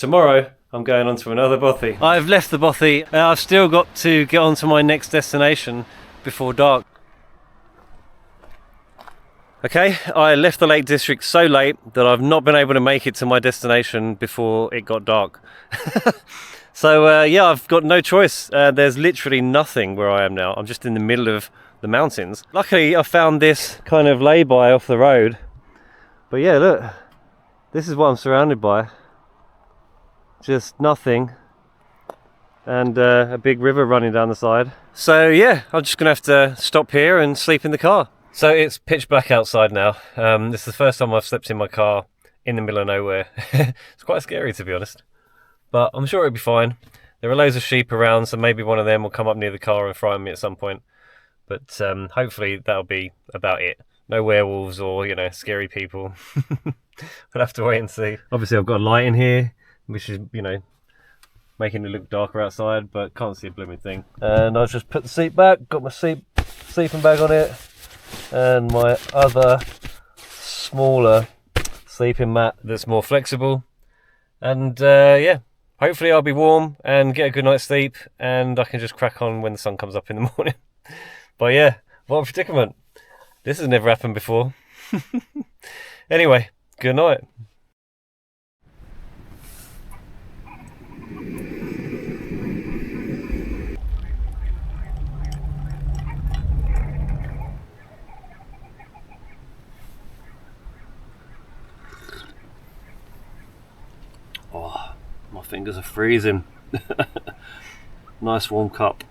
Tomorrow I'm going on to another bothy. I've left the bothy and I've still got to get on to my next destination before dark. Okay, I left the Lake District so late that I've not been able to make it to my destination before it got dark. So yeah, I've got no choice. There's literally nothing where I am now. I'm just in the middle of the mountains. Luckily I found this kind of lay-by off the road. But yeah, look, this is what I'm surrounded by. Just nothing, and a big river running down the side. So yeah, I'm just gonna have to stop here and sleep in the car. So it's pitch black outside now. This is the first time I've slept in my car in the middle of nowhere. It's quite scary, to be honest, but I'm sure it'll be fine. There are loads of sheep around, so maybe one of them will come up near the car and frighten me at some point, but hopefully that'll be about it. No werewolves or, you know, scary people. We'll have to wait and see. Obviously I've got a light in here, which is, you know, making it look darker outside, but can't see a blooming thing. And I've just put the seat back, got my sleeping bag on it, and my other smaller sleeping mat that's more flexible. And yeah, hopefully I'll be warm and get a good night's sleep, and I can just crack on when the sun comes up in the morning. But yeah, what a predicament. This has never happened before. Anyway, good night. Oh, my fingers are freezing. Nice warm cup.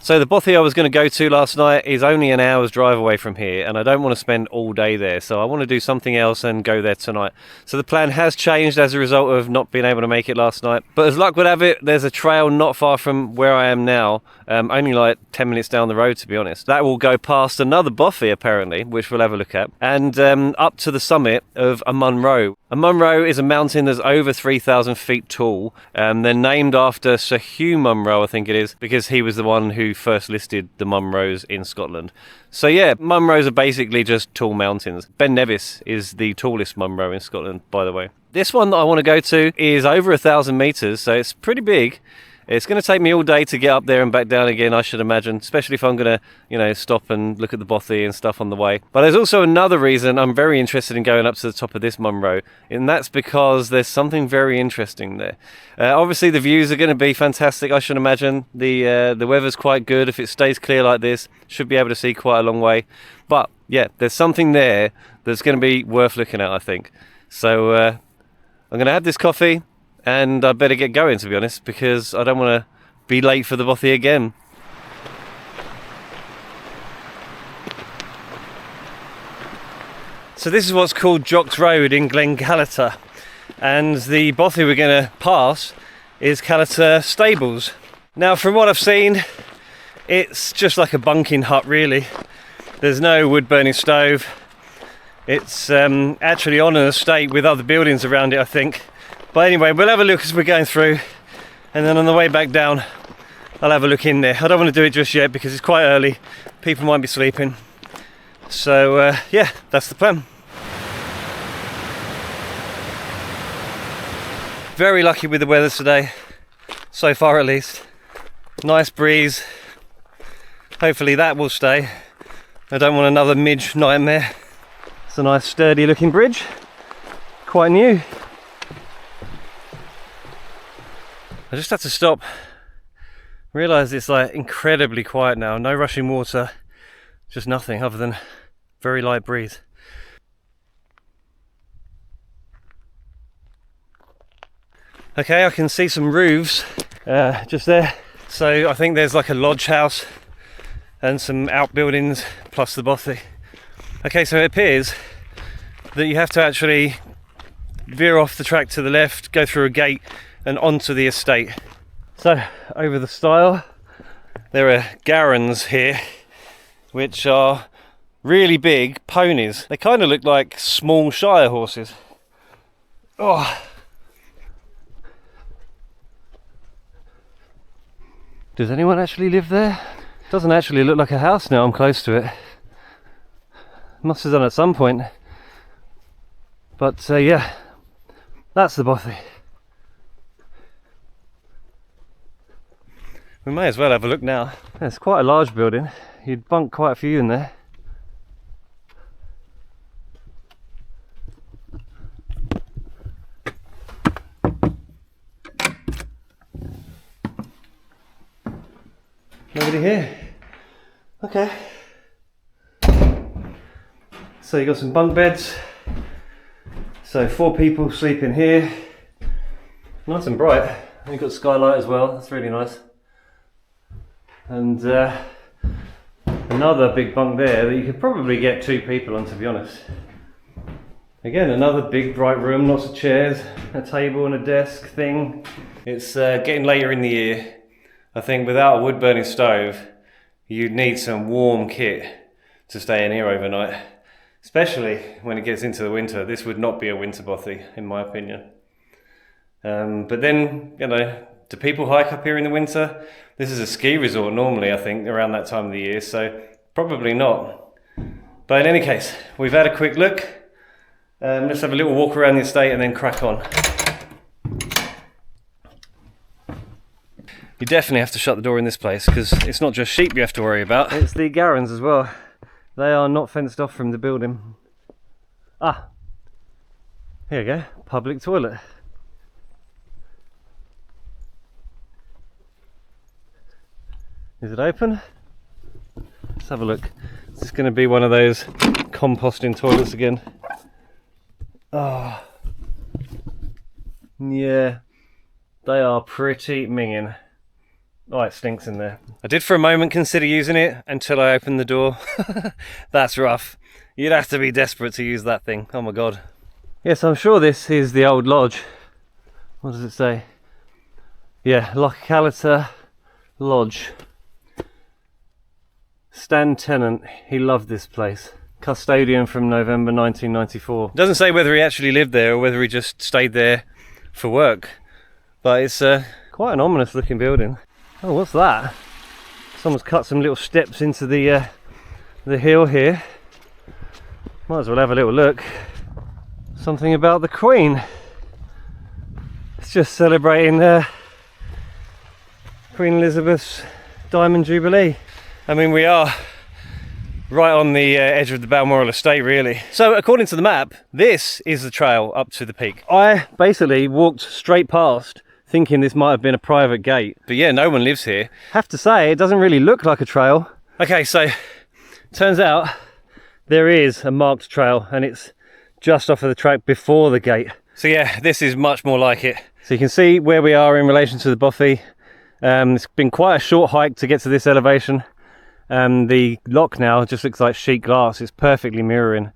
So the bothy I was going to go to last night is only an hour's drive away from here, and I don't want to spend all day there, so I want to do something else and go there tonight. So the plan has changed as a result of not being able to make it last night, but as luck would have it, there's a trail not far from where I am now, only like 10 minutes down the road, to be honest. That will go past another bothy apparently, which we'll have a look at, and up to the summit of a Munro. A Munro is a mountain that's over 3,000 feet tall. They're named after Sir Hugh Munro, I think it is, because he was the one who first listed the Munros in Scotland. So yeah, Munros are basically just tall mountains. Ben Nevis is the tallest Munro in Scotland, by the way. This one that I want to go to is over 1,000 meters, so it's pretty big. It's going to take me all day to get up there and back down again, I should imagine, especially if I'm going to, you know, stop and look at the bothy and stuff on the way. But there's also another reason I'm very interested in going up to the top of this Munro, and that's because there's something very interesting there. Obviously the views are going to be fantastic, I should imagine. The weather's quite good. If it stays clear like this, should be able to see quite a long way. But yeah, there's something there that's going to be worth looking at, I think. So I'm going to have this coffee, and I better get going, to be honest, because I don't want to be late for the bothy again. So this is what's called Jock's Road in Callater, and the bothy we're going to pass is Callater Stables. Now, from what I've seen, it's just like a bunking hut, really. There's no wood-burning stove. It's actually on an estate with other buildings around it, I think. But anyway, we'll have a look as we're going through, and then on the way back down I'll have a look in there. I don't want to do it just yet because it's quite early, people might be sleeping. So yeah, that's the plan. Very lucky with the weather today, so far at least. Nice breeze, hopefully that will stay. I don't want another midge nightmare. It's a nice sturdy looking bridge, quite new. I just had to stop, realise it's like incredibly quiet now, no rushing water, just nothing other than very light breeze. Okay, I can see some roofs just there, so I think there's like a lodge house and some outbuildings plus the bothy. Okay, so it appears that you have to actually veer off the track to the left, go through a gate and onto the estate. So over the stile there are garrons here, which are really big ponies. They kind of look like small shire horses. Oh, does anyone actually live there? Doesn't actually look like a house now I'm close to it. Must have done at some point. But yeah, That's the Bothy. We may as well have a look now. It's quite a large building. You'd bunk quite a few in there. Nobody here. Okay. So you got some bunk beds. So 4 people sleep in here. Nice and bright. And you've got skylight as well. That's really nice. And another big bunk there that you could probably get 2 people on, to be honest. Again, another big bright room, lots of chairs, a table and a desk thing. It's getting later in the year. I think without a wood burning stove, you'd need some warm kit to stay in here overnight. Especially when it gets into the winter. This would not be a winter bothy, in my opinion. But then, you know, do people hike up here in the winter? This is a ski resort normally, I think, around that time of the year, so probably not. But in any case, we've had a quick look. Let's have a little walk around the estate and then crack on. You definitely have to shut the door in this place, because it's not just sheep you have to worry about, it's the garrons as well. They are not fenced off from the building. Ah, here you go, public toilet. Is it open? Let's have a look. Is this going to be one of those composting toilets again? Oh, yeah, they are pretty minging. Oh, it stinks in there. I did for a moment consider using it until I opened the door. That's rough. You'd have to be desperate to use that thing. Oh my god. Yes, I'm sure this is the old lodge. What does it say? Yeah, Callater Lodge. Stan Tennant, he loved this place. Custodian from November 1994. It doesn't say whether he actually lived there or whether he just stayed there for work. But it's quite an ominous looking building. Oh, what's that? Someone's cut some little steps into the hill here. Might as well have a little look. Something about the Queen. It's just celebrating Queen Elizabeth's Diamond Jubilee. I mean, we are right on the edge of the Balmoral estate, really. So, according to the map, this is the trail up to the peak. I basically walked straight past, thinking this might have been a private gate. But yeah, no one lives here. Have to say, it doesn't really look like a trail. Okay, so turns out there is a marked trail and it's just off of the track before the gate. So yeah, this is much more like it. So you can see where we are in relation to the Bothy. It's been quite a short hike to get to this elevation. The loch now just looks like sheet glass. It's perfectly mirroring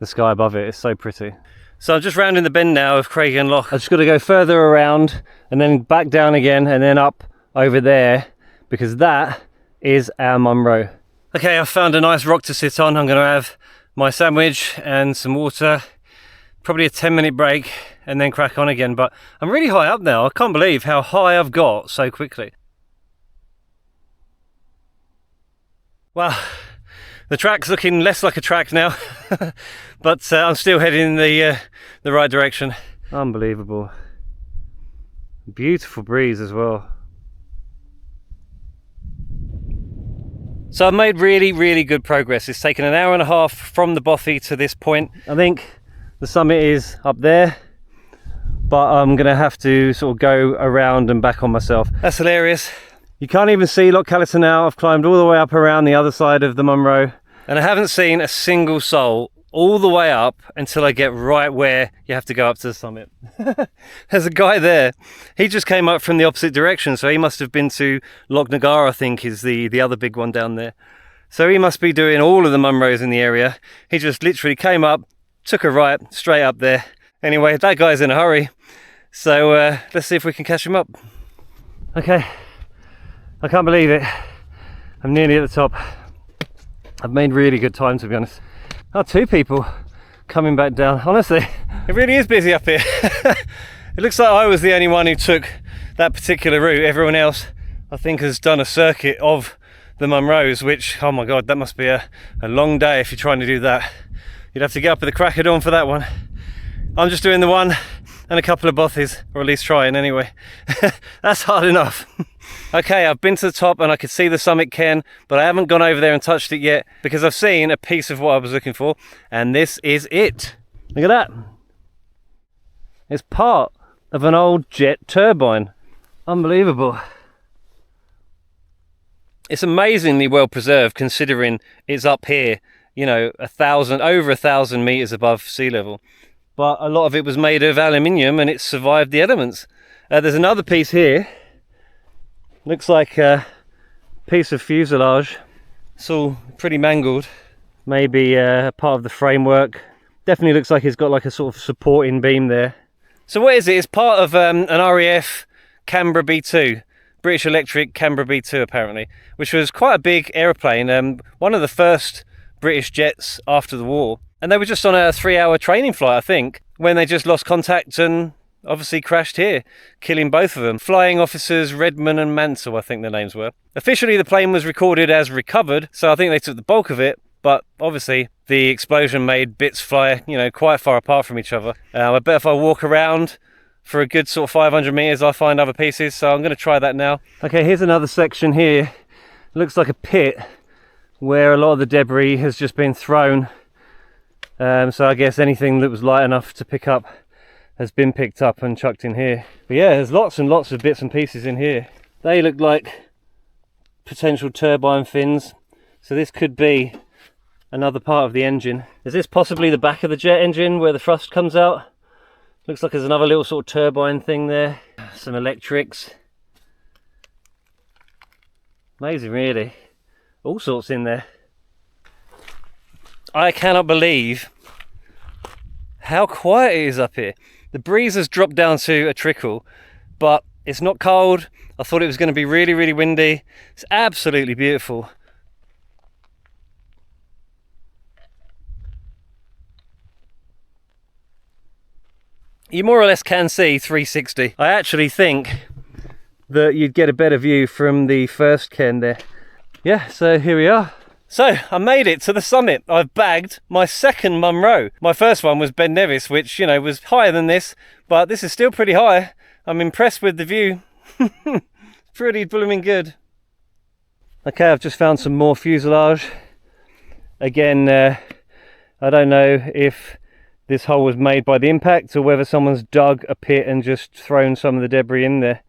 the sky above it. It's so pretty. So I'm just rounding the bend now of Craigien Loch. I've just got to go further around and then back down again and then up over there, because that is our Munro. Okay, I've found a nice rock to sit on. I'm going to have my sandwich and some water, probably a 10-minute break and then crack on again. But I'm really high up now. I can't believe how high I've got so quickly. Well, the track's looking less like a track now, but I'm still heading in the right direction. Unbelievable. Beautiful breeze as well. So I've made really good progress. It's taken an hour and a half from the Bothy to this point. I think the summit is up there, but I'm going to have to sort of go around and back on myself. That's hilarious. You can't even see Loch Callater now. I've climbed all the way up around the other side of the Munro, and I haven't seen a single soul all the way up until I get right where you have to go up to the summit. There's a guy there. He just came up from the opposite direction, so he must have been to Loch Nagar, I think is the other big one down there. So he must be doing all of the Munros in the area. He just literally came up, took a right, straight up there. Anyway, that guy's in a hurry. So let's see if we can catch him up. Okay. I can't believe it. I'm nearly at the top. I've made really good time, to be honest. Oh, 2 people coming back down. Honestly, it really is busy up here. It looks like I was the only one who took that particular route. Everyone else, I think, has done a circuit of the Munros, which, oh my god, that must be a long day if you're trying to do that. You'd have to get up at the crack of dawn for that one. I'm just doing the one and a couple of bothies, or at least trying anyway. That's hard enough. Okay, I've been to the top and I could see the summit cairn, but I haven't gone over there and touched it yet because I've seen a piece of what I was looking for, and this is it. Look at that. It's part of an old jet turbine. Unbelievable. It's amazingly well preserved considering it's up here, you know, over 1,000 meters above sea level. But a lot of it was made of aluminium and it survived the elements. There's another piece here. Looks like a piece of fuselage. It's all pretty mangled. Maybe part of the framework. Definitely looks like it's got like a sort of supporting beam there. So what is it? It's part of an RAF Canberra B2. British Electric Canberra B2 apparently, which was quite a big aeroplane, one of the first British jets after the war. And they were just on a 3-hour training flight, I think, when they just lost contact and obviously crashed here, killing both of them. Flying officers Redman and Mansell, I think their names were. Officially the plane was recorded as recovered, so I think they took the bulk of it, but obviously the explosion made bits fly, you know, quite far apart from each other. I bet if I walk around for a good sort of 500 meters I'll find other pieces, so I'm going to try that now. Okay, here's another section here. Looks like a pit where a lot of the debris has just been thrown. So I guess anything that was light enough to pick up has been picked up and chucked in here. But yeah, there's lots and lots of bits and pieces in here. They look like potential turbine fins, so this could be another part of the engine. Is this possibly the back of the jet engine where the thrust comes out? Looks like there's another little sort of turbine thing there. Some electrics. Amazing, really. All sorts in there. I cannot believe how quiet it is up here. The breeze has dropped down to a trickle, but it's not cold. I thought it was going to be really, really windy. It's absolutely beautiful. You more or less can see 360. I actually think that you'd get a better view from the first cairn there. Yeah, so here we are. So I made it to the summit. I've bagged my second Munro. My first one was Ben Nevis, which, you know, was higher than this, but this is still pretty high. I'm impressed with the view. Pretty blooming good. Okay, I've just found some more fuselage. Again, I don't know if this hole was made by the impact or whether someone's dug a pit and just thrown some of the debris in there.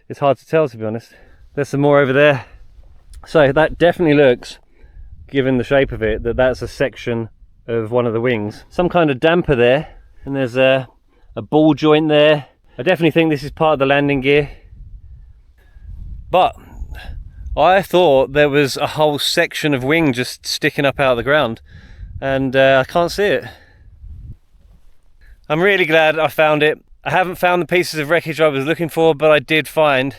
It's hard to tell, to be honest. There's some more over there. So that definitely looks, given the shape of it, that that's a section of one of the wings. Some kind of damper there, and there's a ball joint there. I definitely think this is part of the landing gear. But I thought there was a whole section of wing just sticking up out of the ground, and I can't see it. I'm really glad I found it. I haven't found the pieces of wreckage I was looking for, but I did find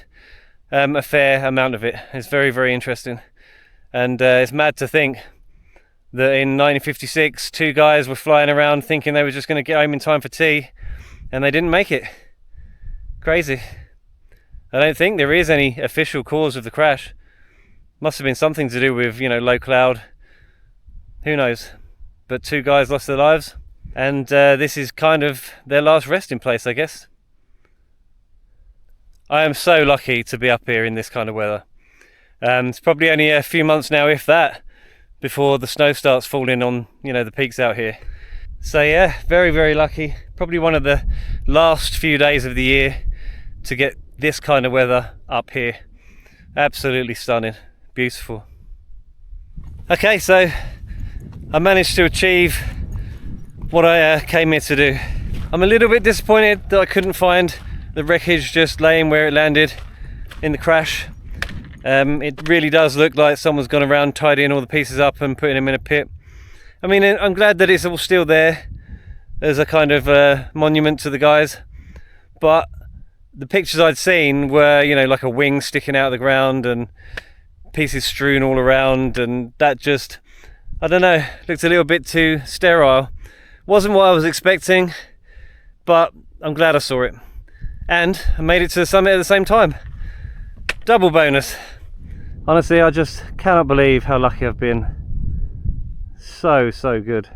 a fair amount of it. It's very, very interesting. And it's mad to think that in 1956, 2 guys were flying around thinking they were just going to get home in time for tea, and they didn't make it. Crazy. I don't think there is any official cause of the crash. Must have been something to do with, you know, low cloud. Who knows? But 2 guys lost their lives. And this is kind of their last resting place, I guess. I am so lucky to be up here in this kind of weather. It's probably only a few months now, if that, before the snow starts falling on, you know, the peaks out here. So yeah, very, very lucky. Probably one of the last few days of the year to get this kind of weather up here. Absolutely stunning, beautiful. Okay, so I managed to achieve what I came here to do. I'm a little bit disappointed that I couldn't find the wreckage just laying where it landed in the crash. It really does look like someone's gone around tidying all the pieces up and putting them in a pit. I mean, I'm glad that it's all still there as a kind of monument to the guys, but the pictures I'd seen were, you know, like a wing sticking out of the ground and pieces strewn all around, and that just, I don't know, looked a little bit too sterile. Wasn't what I was expecting, but I'm glad I saw it. And I made it to the summit at the same time. Double bonus. Honestly, I just cannot believe how lucky I've been. So good.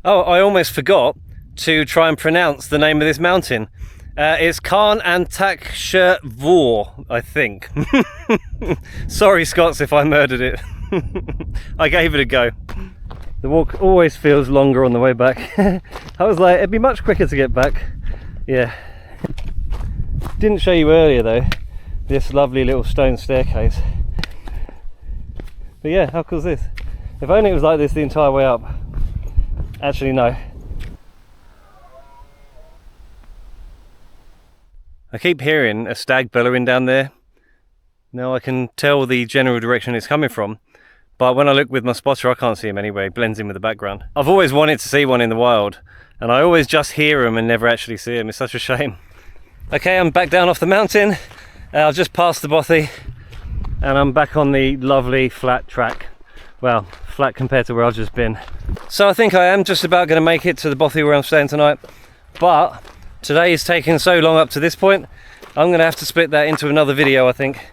Oh, I almost forgot to try and pronounce the name of this mountain. It's Callater, I think. Sorry Scots if I murdered it. I gave it a go. The walk always feels longer on the way back. I was like, it'd be much quicker to get back. Yeah. Didn't show you earlier though, this lovely little stone staircase. But yeah, how cool is this? If only it was like this the entire way up. Actually no. I keep hearing a stag bellowing down there. Now I can tell the general direction it's coming from, but when I look with my spotter I can't see him anyway, it blends in with the background. I've always wanted to see one in the wild, and I always just hear them and never actually see them. It's such a shame. Okay, I'm back down off the mountain. I've just passed the Bothy, and I'm back on the lovely flat track. Well, flat compared to where I've just been. So I think I am just about going to make it to the Bothy where I'm staying tonight, but today is taking so long up to this point, I'm going to have to split that into another video, I think,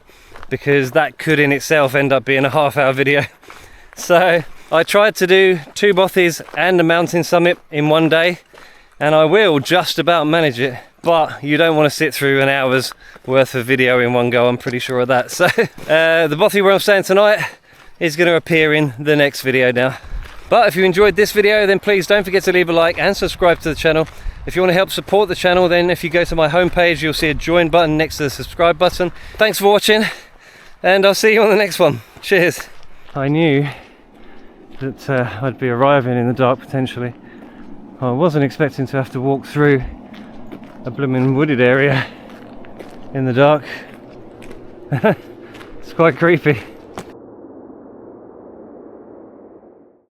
because that could in itself end up being a half-hour video. So I tried to do 2 Bothys and a mountain summit in one day, and I will just about manage it, but you don't want to sit through an hour's worth of video in one go, I'm pretty sure of that. So the Bothy where I'm staying tonight is going to appear in the next video now. But if you enjoyed this video, then please don't forget to leave a like and subscribe to the channel. If you want to help support the channel, then if you go to my homepage, you'll see a join button next to the subscribe button. Thanks for watching, and I'll see you on the next one. Cheers. I knew that I'd be arriving in the dark potentially. I wasn't expecting to have to walk through a blooming wooded area in the dark. It's quite creepy.